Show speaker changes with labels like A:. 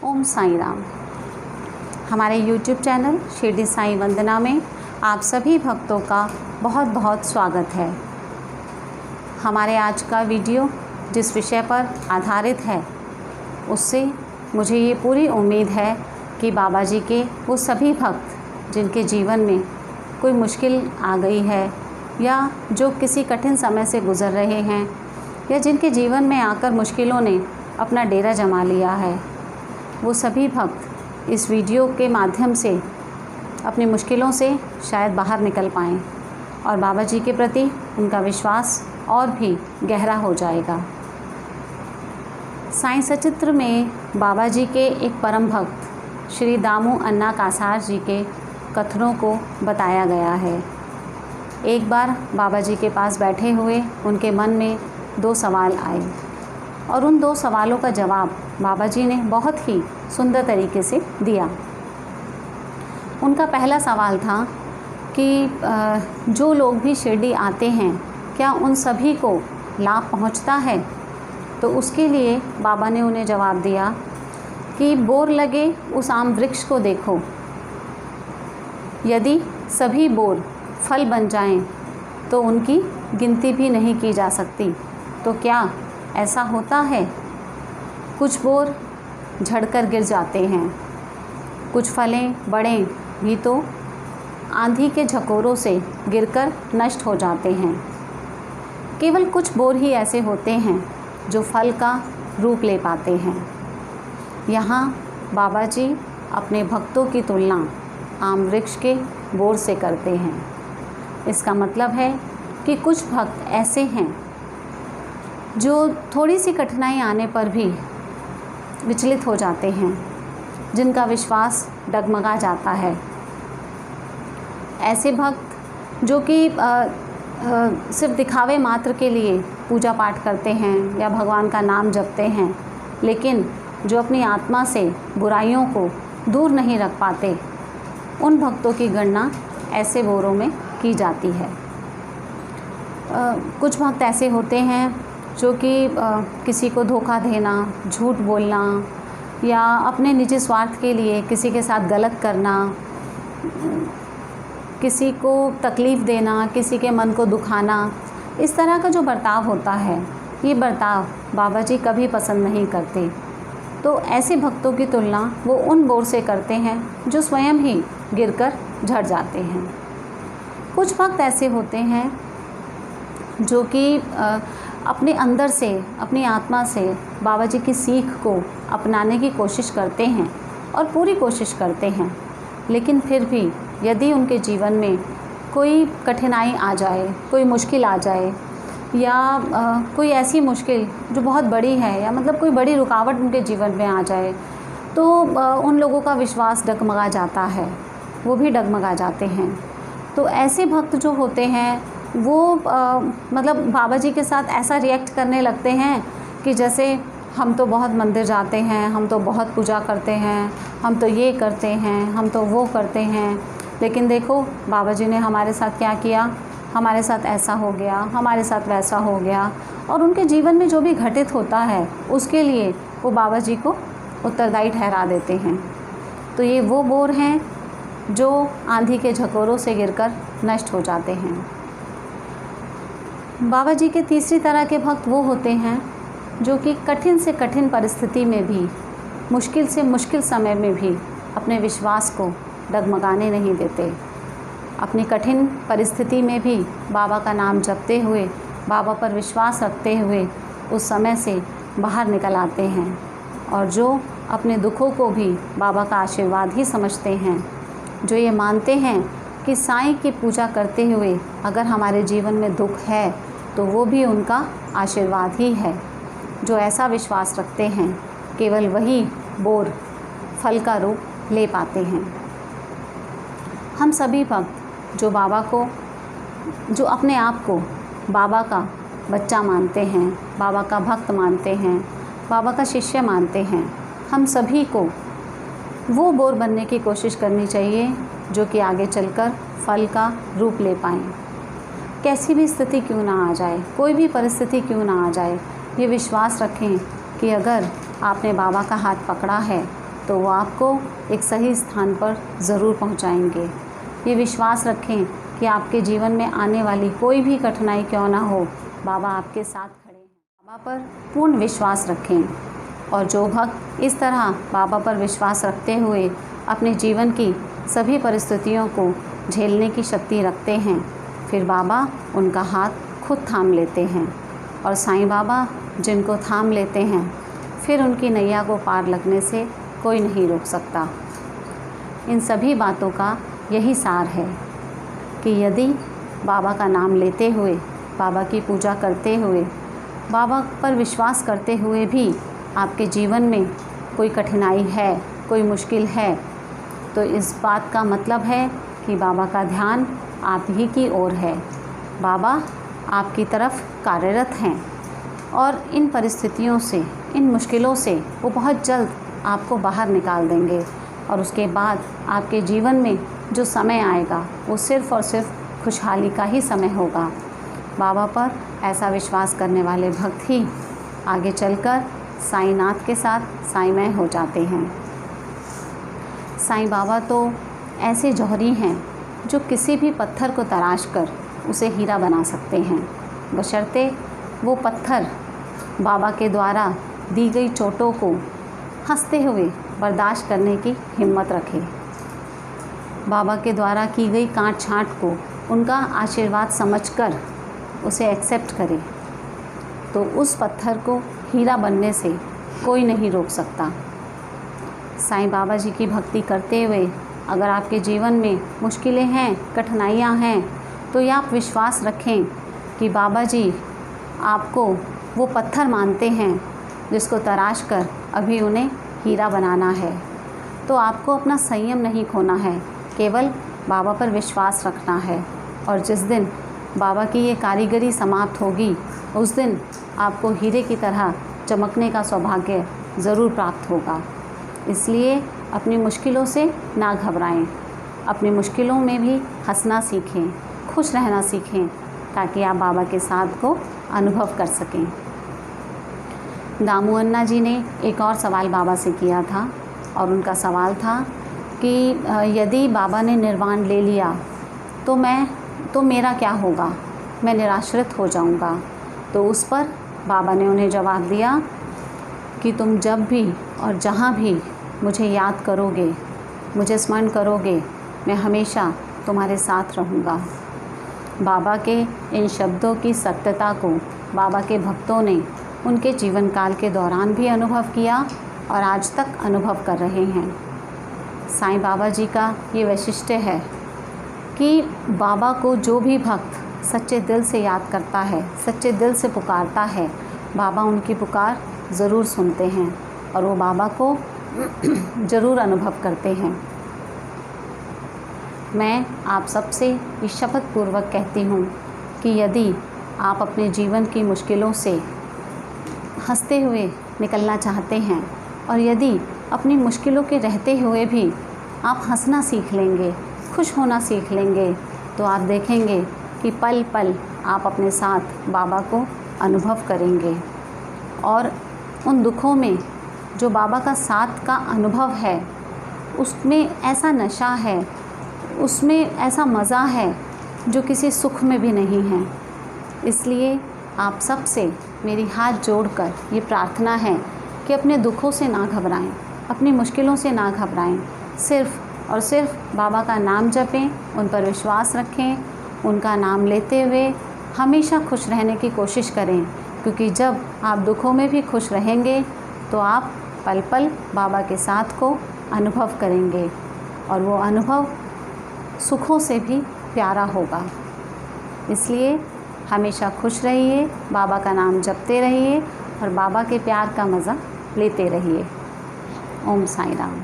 A: ओम साईं राम। हमारे YouTube channel Shirdi Sai वंदना में आप सभी भक्तों का बहुत बहुत स्वागत है। हमारे आज का वीडियो जिस विषय पर आधारित है उससे मुझे ये पूरी उम्मीद है कि बाबा जी के वो सभी भक्त जिनके जीवन में कोई मुश्किल आ गई है या जो किसी कठिन समय से गुज़र रहे हैं या जिनके जीवन में आकर मुश्किलों ने अपना डेरा जमा लिया है, वो सभी भक्त इस वीडियो के माध्यम से अपनी मुश्किलों से शायद बाहर निकल पाएँ और बाबा जी के प्रति उनका विश्वास और भी गहरा हो जाएगा। साईं सचित्र में बाबा जी के एक परम भक्त श्री दामू अन्ना कासार जी के कथनों को बताया गया है। एक बार बाबा जी के पास बैठे हुए उनके मन में दो सवाल आए और उन दो सवालों का जवाब बाबा जी ने बहुत ही सुंदर तरीके से दिया। उनका पहला सवाल था कि जो लोग भी शिरडी आते हैं क्या उन सभी को लाभ पहुंचता है? तो उसके लिए बाबा ने उन्हें जवाब दिया कि बोर लगे उस आम वृक्ष को देखो, यदि सभी बोर फल बन जाएं तो उनकी गिनती भी नहीं की जा सकती। तो क्या ऐसा होता है? कुछ बोर झड़कर गिर जाते हैं, कुछ फलें बड़े भी तो आंधी के झकोरों से गिरकर नष्ट हो जाते हैं। केवल कुछ बोर ही ऐसे होते हैं जो फल का रूप ले पाते हैं। यहाँ बाबा जी अपने भक्तों की तुलना आम वृक्ष के बोर से करते हैं। इसका मतलब है कि कुछ भक्त ऐसे हैं जो थोड़ी सी कठिनाई आने पर भी विचलित हो जाते हैं, जिनका विश्वास डगमगा जाता है। ऐसे भक्त जो कि सिर्फ दिखावे मात्र के लिए पूजा पाठ करते हैं या भगवान का नाम जपते हैं, लेकिन जो अपनी आत्मा से बुराइयों को दूर नहीं रख पाते, उन भक्तों की गणना ऐसे बोरों में की जाती है। कुछ भक्त ऐसे होते हैं जो कि किसी को धोखा देना, झूठ बोलना या अपने निजी स्वार्थ के लिए किसी के साथ गलत करना, किसी को तकलीफ़ देना, किसी के मन को दुखाना, इस तरह का जो बर्ताव होता है, ये बर्ताव बाबा जी कभी पसंद नहीं करते। तो ऐसे भक्तों की तुलना वो उन बोर से करते हैं जो स्वयं ही गिरकर झड़ जाते हैं। कुछ भक्त ऐसे होते हैं जो कि अपने अंदर से, अपनी आत्मा से बाबा जी की सीख को अपनाने की कोशिश करते हैं और पूरी कोशिश करते हैं, लेकिन फिर भी यदि उनके जीवन में कोई कठिनाई आ जाए, कोई मुश्किल आ जाए या कोई ऐसी मुश्किल जो बहुत बड़ी है या मतलब कोई बड़ी रुकावट उनके जीवन में आ जाए, तो उन लोगों का विश्वास डगमगा जाता है, वो भी डगमगा जाते हैं। तो ऐसे भक्त जो होते हैं वो मतलब बाबा जी के साथ ऐसा रिएक्ट करने लगते हैं कि जैसे हम तो बहुत मंदिर जाते हैं, हम तो बहुत पूजा करते हैं, हम तो ये करते हैं, हम तो वो करते हैं, लेकिन देखो बाबा जी ने हमारे साथ क्या किया, हमारे साथ ऐसा हो गया, हमारे साथ वैसा हो गया। और उनके जीवन में जो भी घटित होता है उसके लिए वो बाबा जी को उत्तरदायी ठहरा देते हैं। तो ये वो बोर हैं जो आंधी के झकोरों से गिरकर नष्ट हो जाते हैं। बाबा जी के तीसरी तरह के भक्त वो होते हैं जो कि कठिन से कठिन परिस्थिति में भी, मुश्किल से मुश्किल समय में भी अपने विश्वास को डगमगाने नहीं देते। अपनी कठिन परिस्थिति में भी बाबा का नाम जपते हुए, बाबा पर विश्वास रखते हुए उस समय से बाहर निकल आते हैं और जो अपने दुखों को भी बाबा का आशीर्वाद ही समझते हैं, जो ये मानते हैं कि साईं की पूजा करते हुए अगर हमारे जीवन में दुख है तो वो भी उनका आशीर्वाद ही है, जो ऐसा विश्वास रखते हैं, केवल वही बोर फल का रूप ले पाते हैं। हम सभी भक्त जो बाबा को, जो अपने आप को बाबा का बच्चा मानते हैं, बाबा का भक्त मानते हैं, बाबा का शिष्य मानते हैं, हम सभी को वो बोर बनने की कोशिश करनी चाहिए जो कि आगे चलकर फल का रूप ले पाएँ। कैसी भी स्थिति क्यों ना आ जाए, कोई भी परिस्थिति क्यों ना आ जाए, ये विश्वास रखें कि अगर आपने बाबा का हाथ पकड़ा है तो वो आपको एक सही स्थान पर ज़रूर पहुंचाएंगे। ये विश्वास रखें कि आपके जीवन में आने वाली कोई भी कठिनाई क्यों ना हो, बाबा आपके साथ खड़े हैं। बाबा पर पूर्ण विश्वास रखें, और जो भक्त इस तरह बाबा पर विश्वास रखते हुए अपने जीवन की सभी परिस्थितियों को झेलने की शक्ति रखते हैं, फिर बाबा उनका हाथ खुद थाम लेते हैं। और साईं बाबा जिनको थाम लेते हैं, फिर उनकी नैया को पार लगने से कोई नहीं रोक सकता। इन सभी बातों का यही सार है कि यदि बाबा का नाम लेते हुए, बाबा की पूजा करते हुए, बाबा पर विश्वास करते हुए भी आपके जीवन में कोई कठिनाई है, कोई मुश्किल है, तो इस बात का मतलब है कि बाबा का ध्यान आप ही की ओर है। बाबा आपकी तरफ कार्यरत हैं और इन परिस्थितियों से, इन मुश्किलों से वो बहुत जल्द आपको बाहर निकाल देंगे। और उसके बाद आपके जीवन में जो समय आएगा वो सिर्फ़ और सिर्फ खुशहाली का ही समय होगा। बाबा पर ऐसा विश्वास करने वाले भक्त ही आगे चलकर साईंनाथ के साथ साईंमय हो जाते हैं। साईं बाबा तो ऐसे जौहरी हैं जो किसी भी पत्थर को तराश कर उसे हीरा बना सकते हैं, बशर्ते वो पत्थर बाबा के द्वारा दी गई चोटों को हंसते हुए बर्दाश्त करने की हिम्मत रखे। बाबा के द्वारा की गई काट छाँट को उनका आशीर्वाद समझकर उसे एक्सेप्ट करे, तो उस पत्थर को हीरा बनने से कोई नहीं रोक सकता। साईं बाबा जी की भक्ति करते हुए अगर आपके जीवन में मुश्किलें हैं, कठिनाइयाँ हैं, तो ये आप विश्वास रखें कि बाबा जी आपको वो पत्थर मानते हैं जिसको तराश कर अभी उन्हें हीरा बनाना है। तो आपको अपना संयम नहीं खोना है, केवल बाबा पर विश्वास रखना है। और जिस दिन बाबा की ये कारीगरी समाप्त होगी, उस दिन आपको हीरे की तरह चमकने का सौभाग्य ज़रूर प्राप्त होगा। इसलिए अपनी मुश्किलों से ना घबराएं, अपनी मुश्किलों में भी हंसना सीखें, खुश रहना सीखें, ताकि आप बाबा के साथ को अनुभव कर सकें। दामू अन्ना जी ने एक और सवाल बाबा से किया था, और उनका सवाल था कि यदि बाबा ने निर्वाण ले लिया तो मेरा क्या होगा, मैं निराश्रित हो जाऊंगा। तो उस पर बाबा ने उन्हें जवाब दिया कि तुम जब भी और जहाँ भी मुझे याद करोगे, मुझे स्मरण करोगे, मैं हमेशा तुम्हारे साथ रहूँगा। बाबा के इन शब्दों की सत्यता को बाबा के भक्तों ने उनके जीवन काल के दौरान भी अनुभव किया और आज तक अनुभव कर रहे हैं। साईं बाबा जी का ये वैशिष्ट्य है कि बाबा को जो भी भक्त सच्चे दिल से याद करता है, सच्चे दिल से पुकारता है, बाबा उनकी पुकार ज़रूर सुनते हैं और वो बाबा को ज़रूर अनुभव करते हैं। मैं आप सबसे ये शपथ पूर्वक कहती हूँ कि यदि आप अपने जीवन की मुश्किलों से हंसते हुए निकलना चाहते हैं, और यदि अपनी मुश्किलों के रहते हुए भी आप हंसना सीख लेंगे, खुश होना सीख लेंगे, तो आप देखेंगे कि पल पल आप अपने साथ बाबा को अनुभव करेंगे। और उन दुखों में जो बाबा का साथ का अनुभव है, उसमें ऐसा नशा है, उसमें ऐसा मज़ा है जो किसी सुख में भी नहीं है। इसलिए आप सब से मेरी हाथ जोड़कर ये प्रार्थना है कि अपने दुखों से ना घबराएं, अपनी मुश्किलों से ना घबराएं, सिर्फ़ और सिर्फ बाबा का नाम जपें, उन पर विश्वास रखें, उनका नाम लेते हुए हमेशा खुश रहने की कोशिश करें। क्योंकि जब आप दुखों में भी खुश रहेंगे तो आप पल पल बाबा के साथ को अनुभव करेंगे, और वो अनुभव सुखों से भी प्यारा होगा। इसलिए हमेशा खुश रहिए, बाबा का नाम जपते रहिए और बाबा के प्यार का मज़ा लेते रहिए। ओम साईं राम।